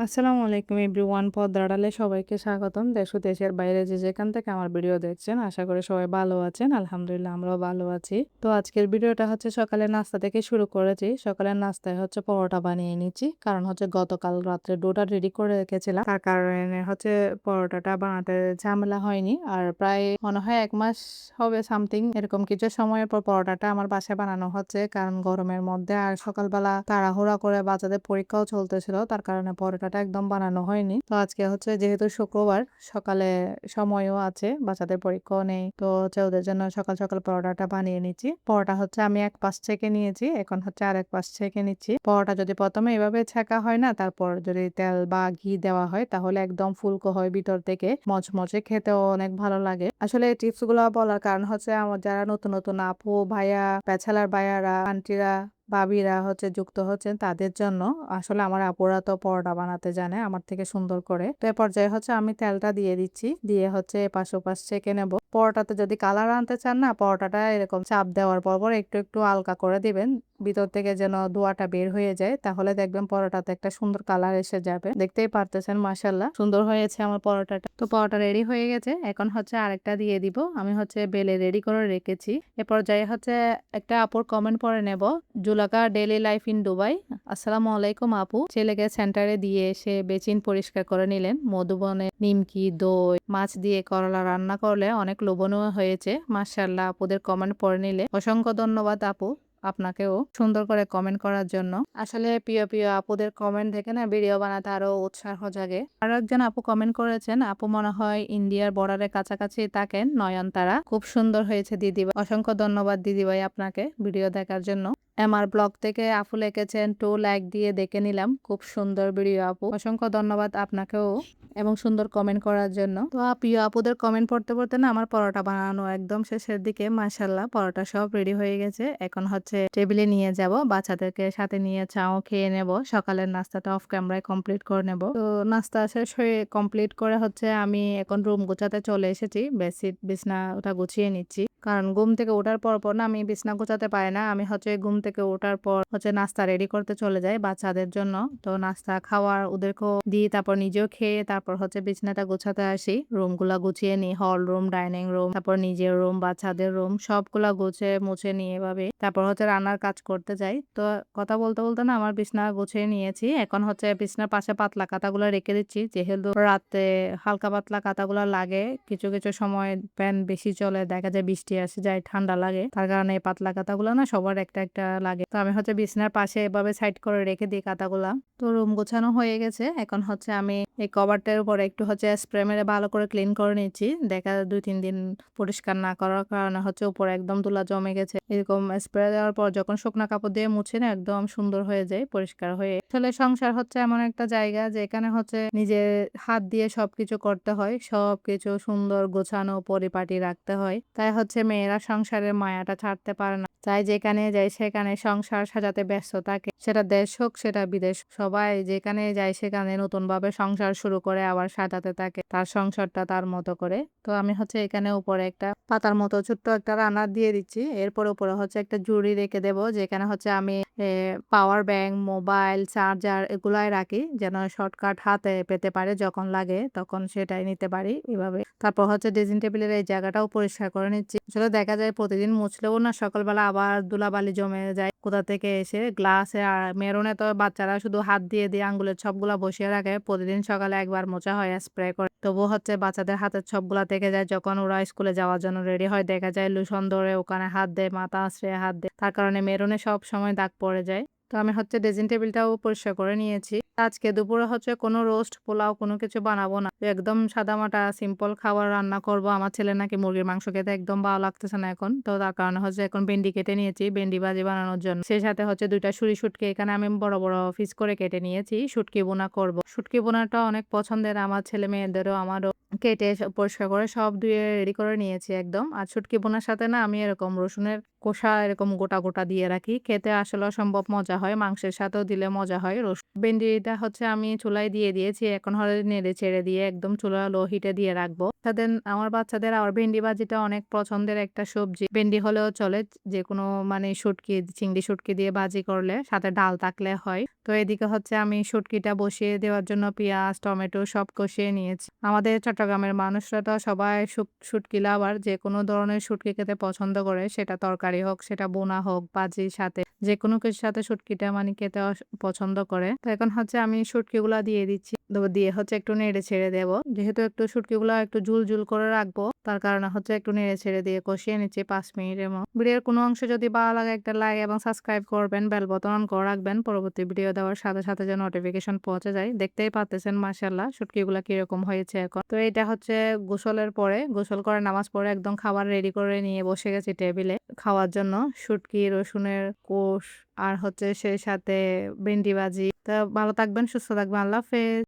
আসসালামু আলাইকুম এভরিওয়ান। পর্দার আড়ালে সবাইকে স্বাগতম। দেশ ও দেশের বাইরে যে যেখান থেকে আমার ভিডিও দেখছেন, আশা করি সবাই ভালো আছেন। আলহামদুলিল্লাহ আমরাও ভালো আছি। তো আজকের ভিডিওটা হচ্ছে সকালের নাস্তা থেকে শুরু করেছি। সকালের নাস্তায় হচ্ছে পরোটা বানিয়ে নিচ্ছি। কারণ হচ্ছে গতকাল রাত্রে ডোটা রেডি করে রেখেছিলাম। তার কারণে হচ্ছে পরোটাটা বানাতে ঝামেলা হয়নি। আর প্রায় মনে হয় ১ মাস হবে সামথিং এরকম কিছু সময়ের পর পরোটাটা আমার বাসায় বানানো হচ্ছে। কারণ গরমের মধ্যে আর সকালবেলা তাড়াহুড়া করে বাচ্চাদের পরীক্ষাও চলতেছিল। তার কারণে পরোটাটা একদম বানানো হয়নি। তো আজকে হচ্ছে যেহেতু শুক্রবার সকালে সময়ও আছে, বাচ্চাদের পরীক্ষাও নেই। তো হচ্ছে ওদের জন্য সকাল সকাল পরোটাটা বানিয়ে নিচ্ছি। পরোটা হচ্ছে আমি এক পাশ ছেঁকে নিয়েছি, এখন হচ্ছে আরেক পাশ ছেঁকে নিচ্ছি। পরোটা যদি প্রথমে এভাবে ছেঁকা হয় না, তারপর যদি তেল বা ঘি দেওয়া হয় তাহলে একদম ফুলকো হয় ভিতর থেকে, মচমচে, খেতেও অনেক ভালো লাগে। আসলে এই টিপস গুলো বলার কারণ হচ্ছে আমার যারা নতুন নতুন আপু ভাইয়া, ব্যাচেলার ভাইয়ারা, আন্টিরা, ভাবিরা হচ্ছে যুক্ত হচ্ছেন তাদের জন্য। আসলে আমার আপুরা তো পরোটা বানাতে জানে আমার থেকে সুন্দর করে। তো এ পর্যায়ে হচ্ছে আমি তেলটা দিয়ে দিচ্ছি, দিয়ে হচ্ছে এপাশ ওপাশ ছেঁকে নেব। পরোটাতে যদি কালার আনতে চান না, পরোটাটা এরকম চাপ দেওয়ার পর একটু একটু হালকা করে দিবেন, ভিতর থেকে যেন ধোঁয়াটা বের হয়ে যায়, তাহলে দেখবেন পরোটাতে একটা সুন্দর কালার এসে যাবে। দেখতেই পারতেছেন মাশাআল্লাহ সুন্দর হয়েছে আমার পরোটাটা। তো পরোটা রেডি হয়ে গেছে, এখন হচ্ছে আরেকটা দিয়ে দিব। আমি হচ্ছে বেলে রেডি করে রেখেছি। এ পর্যায়ে হচ্ছে একটা আপুর কমেন্ট পড়ে নেব। জুলাকা ডেইলি লাইফ ইন দুবাই। আসসালামু আলাইকুম আপু। ছেলেকে সেন্টারে দিয়ে এসে বেচিন পরিষ্কার করে নিলেন। মধুবনে নিমকি, দই, মাছ দিয়ে করলা রান্না করলে অনেক লোভনীয় হয়েছে। মাশাআল্লাহ, আপুদের কমেন্ট পড়ে নিলে অসংখ্য ধন্যবাদ আপু আপনাকেও সুন্দর করে কমেন্ট করার জন্য। আসলে প্রিয় প্রিয় আপুদের কমেন্ট দেখে না ভিডিও বানাতে আরো উৎসাহ জাগে। আরো একজন আপু কমেন্ট করেছেন, আপু মনে হয় ইন্ডিয়ার বর্ডারের কাছাকাছি থাকেন, নয়নতারা। খুব সুন্দর হয়েছে দিদিভাই। অসংখ্য ধন্যবাদ দিদিভাই আপনাকে ভিডিও দেখার জন্য। আমার ব্লগ থেকে আপু লিখেছেন 2 লাইক দিয়ে দেখে নিলাম। খুব সুন্দর ভিডিও আপু। অসংখ্য ধন্যবাদ আপনাকেও এবং সুন্দর কমেন্ট করার জন্য। তো প্রিয় আপুদের কমেন্ট পড়তে পড়তে না আমার পরোটা বানানো একদম শেষের দিকে। মাশাআল্লাহ পরোটা সব রেডি হয়ে গেছে। এখন হচ্ছে টেবিলে নিয়ে যাব, বাচ্চাদেরকে সাথে নিয়ে চাও খেয়ে নেব। সকালের নাস্তাটা অফ ক্যামেরায় কমপ্লিট করে নেব। তো নাস্তা শেষ হয়ে কমপ্লিট করে হচ্ছে আমি এখন রুম গোছাতে চলে এসেছি। বেডশিট বিছনা ওটা গুছিয়ে নিচ্ছি। কারণ ঘুম থেকে ওঠার পর না আমি বিছনা গোছাতে পারি না। আমি হচ্ছে ঘুম থেকে ওঠার পর হচ্ছে নাস্তা রেডি করতে চলে যাই বাচ্চাদের জন্য। তো নাস্তা খাওয়ার ওদেরকেও দিই, তারপর নিজেও খেয়ে তারপর হচ্ছে বিছনাটা গোছাতে আসি। রুমগুলা গুছিয়ে নিই, হল রুম, ডাইনিং রুম, তারপর নিজের রুম, বাচ্চাদের রুম সবগুলা গুছিয়ে মুছে নিয়ে এভাবে তারপর হচ্ছে রান্নার কাজ করতে যাই। তো কথা বলতে বলতে না আমার বিছনা গুছিয়ে নিয়েছি। এখন হচ্ছে বিছনার পাশে পাতলা কাঁথাগুলো রেখে দিচ্ছি, যেহেতু রাতে হালকা পাতলা কাঁথাগুলো লাগে। কিছু কিছু সময় ফ্যান বেশি চলে, দেখা যায় বৃষ্টি আসে যায়, ঠান্ডা লাগে, তার কারণে এই পাতলা কাঁথাগুলো না সবার একটা একটা লাগে। তো আমি হচ্ছে বিছনার পাশে এভাবে সাইড করে রেখে দিই কাঁথাগুলা। তো রুম গোছানো হয়ে গেছে, এখন হচ্ছে আমি এই কভারটার উপরে একটু হচ্ছে স্প্রে মেরে ভালো করে ক্লিন করে নিচ্ছি। দেখা ২-৩ দিন পরিষ্কার না করার কারণে হচ্ছে উপরে একদম ধুলা জমে গেছে। এরকম স্প্রে দেওয়ার পর যখন শুকনা কাপড় দিয়ে মুছে না একদম সুন্দর হয়ে যায় পরিষ্কার হয়ে। আসলে সংসার হচ্ছে এমন একটা জায়গা যেখানে হচ্ছে নিজের হাত দিয়ে সবকিছু করতে হয়, সবকিছু সুন্দর গোছানো পরিপাটি রাখতে হয়। তাই হচ্ছে মেয়েরা সংসারের মায়াটা ছাড়তে পারে না। তাই যেখানে যায় সেখানে সংসার সাজাতে ব্যস্ত থাকে। সেটা দেশ হোক সেটা বিদেশ, সবাই যেখানে যায় সেখানে নতুন ভাবে সংসার শুরু করে আবার সাজাতে থাকে তার সংসারটা তার মতো করে। তো আমি হচ্ছে এখানে উপরে একটা পাতার মতো ছোট্ট একটা রানার দিয়ে দিচ্ছি। এরপর উপরে হচ্ছে একটা ঝুড়ি রেখে দেবো, যেখানে হচ্ছে আমি পাওয়ার ব্যাংক, মোবাইল, চার্জার এগুলাই রাখি, যেন শর্টকাট হাতে পেতে পারে, যখন লাগে তখন সেটাই নিতে পারি এভাবে। তারপর হচ্ছে ড্রেসিং টেবিলের এই জায়গাটাও পরিষ্কার করে নিচ্ছি। আসলে দেখা যায় প্রতিদিন মুছলেও না সকালবেলা আবার ধুলাবালি জমে যায় কোথা থেকে এসে গ্লাসে। আর মেরুনে তো বাচ্চারা শুধু হাত দিয়ে দিয়ে আঙ্গুলের ছপগুলা বসিয়ে রাখে, প্রতিদিন সকালে একবার মোছা হয় স্প্রে করে, তবুও হচ্ছে বাচ্চাদের হাতের ছপগুলা থেকে যায়। যখন ওরা স্কুলে যাওয়ার জন্য রেডি হয় দেখা যায় লোশন ধরে ওখানে হাত দেয়, মাথা আশ্রয়ে হাত দেয়, তার কারণে মেরুনে সব সময় দাগ পড়ে যায়। তো আমি হচ্ছে ড্রেসিং টেবিলটাও পরিষ্কার করে নিয়েছি। আজকে দুপুরে হচ্ছে কোনো রোস্ট পোলাও কোনো কিছু বানাবো না, একদম সাদামাটা সিম্পল খাবার রান্না করব। আমার ছেলে নাকি মুরগির মাংস খেতে একদম ভালো লাগতেছে না এখন, তো তার কারণে হচ্ছে এখন ভেন্ডি কেটে নিয়েছি ভেন্ডি ভাজি বানানোর জন্য। সেই সাথে হচ্ছে 2টা শুটকি এখানে আমি বড় বড় পিস করে কেটে নিয়েছি, শুটকি বোনা করব। শুটকি বোনাটা অনেক পছন্দের আমার ছেলে মেয়েদেরও আমারও। কেটে পরিষ্কার করে সব ধুয়ে রেডি করে নিয়েছি একদম। আর শুটকি বোনার সাথে না আমি এরকম রসুনের কোষা এরকম গোটা গোটা দিয়ে রাখি, খেতে আসলে অসম্ভব মজা হয়, মাংসের সাথেও দিলে মজা হয়। ভেন্ডিটা শুটকিটা হচ্ছে আমি চুলায় দিয়ে দিয়েছি। এখন হলো নেড়ে চেড়ে দিয়ে একদম চুলা লো হিটে দিয়ে রাখবো। আমার বাচ্চাদের আবার ভেন্ডি ভাজিটা অনেক পছন্দের একটা সবজি। ভেন্ডি হলেও চলে। যেকোনো মানে শুটকি, চিংড়ি শুটকি দিয়ে ভাজি করলে সাথে ডাল থাকলে হয়। তো এদিকে হচ্ছে আমি শুটকিটা বসিয়ে দেওয়ার জন্য পেঁয়াজ, টমেটো সব কষিয়ে নিয়েছি। আমাদের চট্টগ্রামের মানুষরা তো সবাই শুটকি লাভার। যেকোনো ধরনের শুটকি খেতে পছন্দ করে। সেটা তরকারি হোক, সেটা বোনা হোক, ভাজির সাথে যেকোনো কিছুর সাথে শুটকিটা মানে খেতে পছন্দ করে। তো এখন হচ্ছে আমি শুটকিগুলা দিয়ে দিচ্ছি। দিয়ে হচ্ছে একটু নেড়ে ছেড়ে দেব। যেহেতু একটু শুটকিগুলা একটু ঝুল করে রাখবো, তার কারণে হচ্ছে একটু নেড়ে ছেড়ে দিয়ে কষিয়ে নিচ্ছি ৫ মিনিটের মতো। ভিডিওর কোনো অংশ যদি ভালো লাগে একটা লাইক এবং সাবস্ক্রাইব করবেন, বেল বাটন অন করে রাখবেন। পরবর্তী ভিডিও দেওয়ার সাথে সাথে যেন নোটিফিকেশন পৌঁছে যায়। দেখতেই পারতেছেন মাশাআল্লাহ শুটকিগুলা কিরকম হয়েছে এখন। তো এটা হচ্ছে গোসলের পরে, গোসল করে নামাজ পড়ে একদম খাবার রেডি করে নিয়ে বসে গেছি টেবিলে খাওয়ার জন্য। শুটকি, রসুনের কোষ আর হচ্ছে সেই সাথে ভেন্ডি ভাজি। তো ভালো থাকবেন, সুস্থ থাকবেন। আল্লাহ হাফেজ।